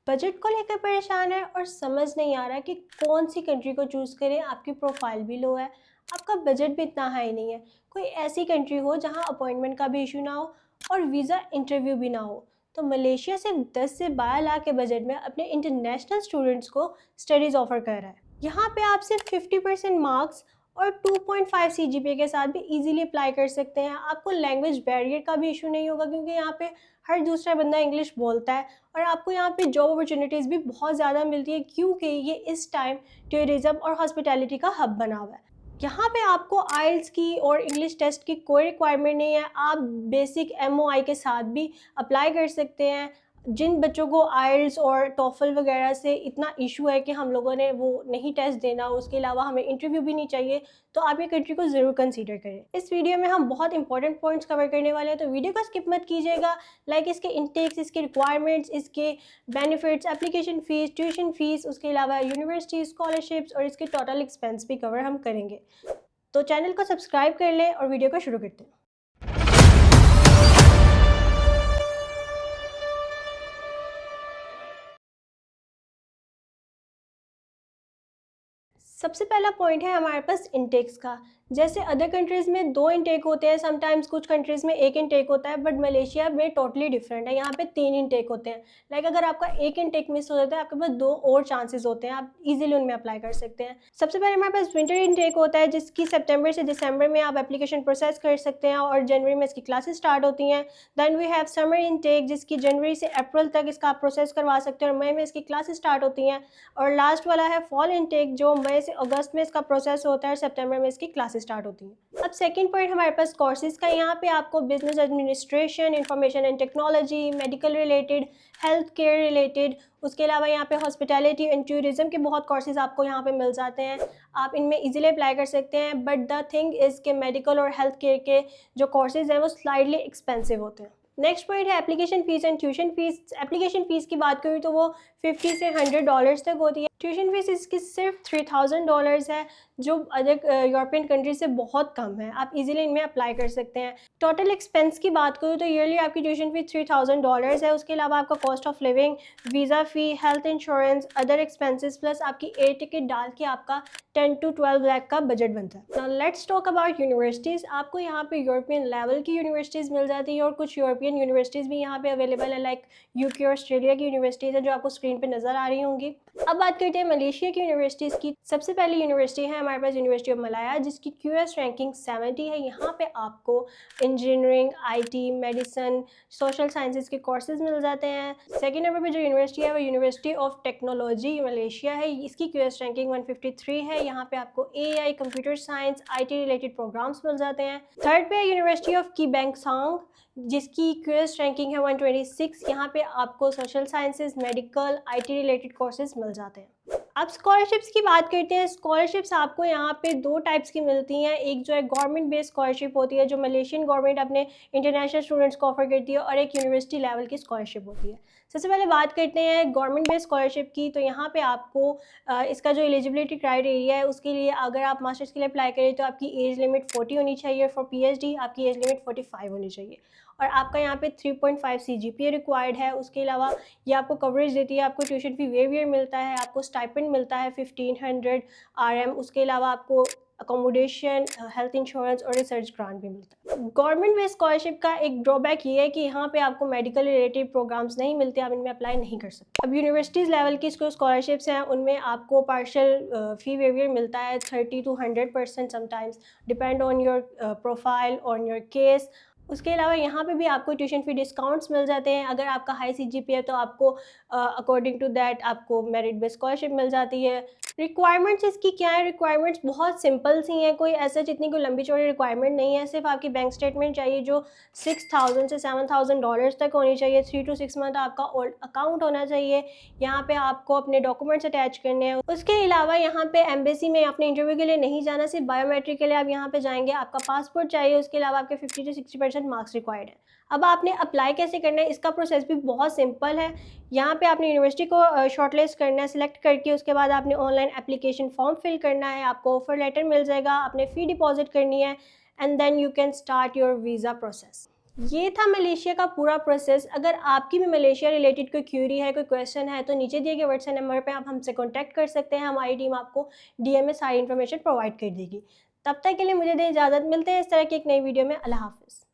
Budget को लेकर परेशान है और समझ नहीं आ रहा कि कौन सी कंट्री को चूज़ करें। आपकी प्रोफाइल भी लो है, आपका बजट भी इतना हाई नहीं है। कोई ऐसी कंट्री हो जहां अपॉइंटमेंट का भी इशू ना हो और वीज़ा इंटरव्यू भी ना हो। तो मलेशिया सिर्फ 10 से 12 लाख के बजट में अपने इंटरनेशनल स्टूडेंट्स को स्टडीज़ ऑफर कर रहा है। यहाँ पे आप सिर्फ 50% मार्क्स और 2.5 CGPA के साथ भी इजीली अप्लाई कर सकते हैं। आपको लैंग्वेज बैरियर का भी इशू नहीं होगा क्योंकि यहाँ पे हर दूसरा बंदा इंग्लिश बोलता है। और आपको यहाँ पे जॉब अपॉर्चुनिटीज़ भी बहुत ज़्यादा मिलती है क्योंकि ये इस टाइम टूरिज़्म और हॉस्पिटैलिटी का हब बना हुआ है। यहाँ पे आपको आइल्स की और इंग्लिश टेस्ट की कोई रिक्वायरमेंट नहीं है। आप बेसिक MOI के साथ भी अप्लाई कर सकते हैं। जिन बच्चों को आइल्स और टॉफल वगैरह से इतना इशू है कि हम लोगों ने वो नहीं टेस्ट देना, उसके अलावा हमें इंटरव्यू भी नहीं चाहिए, तो आप ये कंट्री को ज़रूर कंसीडर करें। इस वीडियो में हम बहुत इंपॉर्टेंट पॉइंट्स कवर करने वाले हैं, तो वीडियो को स्किप मत कीजिएगा। लाइक इसके इंटेक्स, इसके रिक्वायरमेंट्स, इसके benefits, application fees, tuition fees, उसके अलावा यूनिवर्सिटी स्कॉलरशिप्स और इसके टोटल एक्सपेंस भी कवर हम करेंगे। तो चैनल को सब्सक्राइब कर लें और वीडियो को शुरू करते हैं। सबसे पहला पॉइंट है हमारे पास इंटेक्स का। जैसे अदर कंट्रीज़ में 2 इंटेक होते हैं, समटाइम्स कुछ कंट्रीज़ में 1 इंटेक होता है, बट मलेशिया में टोटली डिफरेंट है। यहाँ पे 3 इंटेक होते हैं। लाइक अगर आपका 1 इंटेक मिस हो जाता है, आपके पास 2 और चांसेस होते हैं, आप इजीली उनमें अप्लाई कर सकते हैं। सबसे पहले हमारे पास विंटर इंटेक होता है जिसकी सितंबर से दिसंबर में आप एप्लीकेशन प्रोसेस कर सकते हैं और जनवरी में इसकी क्लासेस स्टार्ट होती हैं। Then we have summer intake जिसकी जनवरी से अप्रैल तक इसका आप प्रोसेस करवा सकते हैं और मई में इसकी क्लासेस स्टार्ट होती हैं। और लास्ट वाला है फॉल इंटेक जो मई से अगस्त में इसका प्रोसेस होता है और सितंबर में इसकी क्लासेस स्टार्ट होती हैं। अब सेकंड पॉइंट हमारे पास कोर्सेज का। यहाँ पे आपको business administration, information and technology, medical related, health care related, उसके अलावा यहाँ पे हॉस्पिटैलिटी एंड टूरिज्म के बहुत कोर्सेज आपको यहाँ पे मिल जाते हैं। आप इनमें इजीली अप्लाई कर सकते हैं, बट द थिंग इज़ के मेडिकल और हेल्थ केयर के जो कोर्सेज हैं वो स्लाइडली एक्सपेंसिव होते हैं। नेक्स्ट पॉइंट है application fees and tuition fees. Application fees की बात करूँ तो वो $50 से $100 तक होती है। ट्यूशन फ़ीस इसकी सिर्फ $3000 है जो अदर यूरोपियन कंट्री से बहुत कम है। आप इजीली इनमें अप्लाई कर सकते हैं। टोटल एक्सपेंस की बात करूँ तो ईयरली आपकी ट्यूशन फ़ीस $3000 है। उसके अलावा आपका cost of living, visa fee, health insurance, other expenses plus आपकी एयर टिकट डाल के आपका 10 to 12 लाख का बजट बनता है। Now let's talk about universities. आपको यहाँ पे यूरोपियन लेवल की यूनिवर्सिटीज़ मिल जाती है और कुछ यूरोपियन यूनिवर्सिटीज़ भी यहाँ पे अवेलेबल है, लाइक UK और ऑस्ट्रेलिया की यूनिवर्सिटीज़ है जो आपको स्क्रीन पे नज़र आ रही होंगी। अब बात करते हैं मलेशिया की यूनिवर्सिटीज़ की। सबसे पहली यूनिवर्सिटी है हमारे पास यूनिवर्सिटी ऑफ मलाया जिसकी QS रैंकिंग 70 है। यहाँ पे आपको engineering, IT, medicine, social sciences के कोर्सेज मिल जाते हैं। सेकेंड नंबर पे जो यूनिवर्सिटी है वो यूनिवर्सिटी ऑफ टेक्नोलॉजी मलेशिया है। इसकी QS रैंकिंग 153 है। यहाँ पे आपको AI, computer science, IT related programs मिल जाते हैं। थर्ड पे है यूनिवर्सिटी ऑफ कीबैंगसांग जिसकी QS रैंकिंग है 126। यहाँ पे आपको social sciences, medical, IT related courses मिल जाते हैं। अब स्कॉलरशिप्स की बात करते हैं। स्कॉलरशिप्स आपको यहाँ पे 2 टाइप्स की मिलती हैं। एक जो है गवर्नमेंट बेस्ड स्कॉलरशिप होती है जो मलेशियन गवर्नमेंट अपने इंटरनेशनल स्टूडेंट्स को ऑफर करती है और एक यूनिवर्सिटी लेवल की स्कॉलरशिप होती है। सबसे पहले बात करते हैं गवर्नमेंट बेस्ड स्कॉलरशिप की। तो यहाँ पे आपको इसका जो एलिजिबिलिटी क्राइटेरिया है उसके लिए अगर आप मास्टर्स के लिए अप्लाई करें तो आपकी एज लिमिट 40 होनी चाहिए। फॉर PhD आपकी एज लिमिट 45 होनी चाहिए और आपका यहाँ पे 3.5 CGPA रिक्वायर्ड है। उसके अलावा ये आपको कवरेज देती है, आपको ट्यूशन फी वेवियर मिलता है, आपको स्टाइपेंड मिलता है 1500 RM। उसके अलावा आपको अकोमोडेशन, हेल्थ इंश्योरेंस और रिसर्च ग्रांट भी मिलता है। गवर्नमेंट बेस्ड स्कॉलरशिप का एक ड्रॉबैक ये है कि यहाँ पे आपको मेडिकल रिलेटेड प्रोग्राम्स नहीं मिलते, आप इनमें अप्लाई नहीं कर सकते। अब यूनिवर्सिटीज़ लेवल की जो स्कॉलरशिप्स हैं उनमें आपको पार्शियल फी वेवियर मिलता है 30 to 100% sometimes, depend on your profile, on your case. उसके अलावा यहाँ पे भी आपको ट्यूशन फ़ी डिस्काउंट्स मिल जाते हैं। अगर आपका हाई CGPA है तो आपको अकॉर्डिंग टू दैट आपको मेरिट बेस्ड स्कॉलरशिप मिल जाती है। रिक्वायरमेंट्स इसकी क्या है? रिक्वायरमेंट्स बहुत सिंपल सी हैं, कोई ऐसा जितनी कोई लंबी चौड़ी रिक्वायरमेंट नहीं है। सिर्फ आपकी बैंक स्टेटमेंट चाहिए जो $6000 से $7000 तक होनी चाहिए। 3 to 6 मंथ आपका ओल्ड अकाउंट होना चाहिए। यहाँ पे आपको अपने डॉक्यूमेंट्स अटैच करने हैं। उसके अलावा यहाँ पे एम्बेसी में अपने इंटरव्यू के लिए नहीं जाना, सिर्फ बायोमेट्रिक के लिए आप यहाँ पे जाएंगे। आपका पासपोर्ट चाहिए, उसके अलावा आपके 50 to 60% मार्क्स रिक्वायर्ड है। अब आपने अप्लाई कैसे करना है, इसका प्रोसेस भी बहुत सिंपल है। यहाँ पे आपने यूनिवर्सिटी को शॉर्टलिस्ट करना है, सिलेक्ट करके उसके बाद आपने ऑनलाइन एप्लीकेशन फॉर्म फिल करना है, आपको ऑफर लेटर मिल जाएगा, आपने फ़ी डिपॉजिट करनी है and then you can start your visa process. ये था मलेशिया का पूरा प्रोसेस। अगर आपकी भी मलेशिया रिलेटेड कोई क्यूरी है, कोई क्वेश्चन है, तो नीचे दिए गए व्हाट्सएप नंबर पे आप हमसे कॉन्टैक्ट कर सकते हैं। हमारी टीम आपको डीएम में सारी इन्फॉर्मेशन प्रोवाइड कर देगी। तब तक के लिए मुझे दें इजाज़त, मिलते हैं इस तरह की एक नई वीडियो में। अल्लाह हाफ़िज़।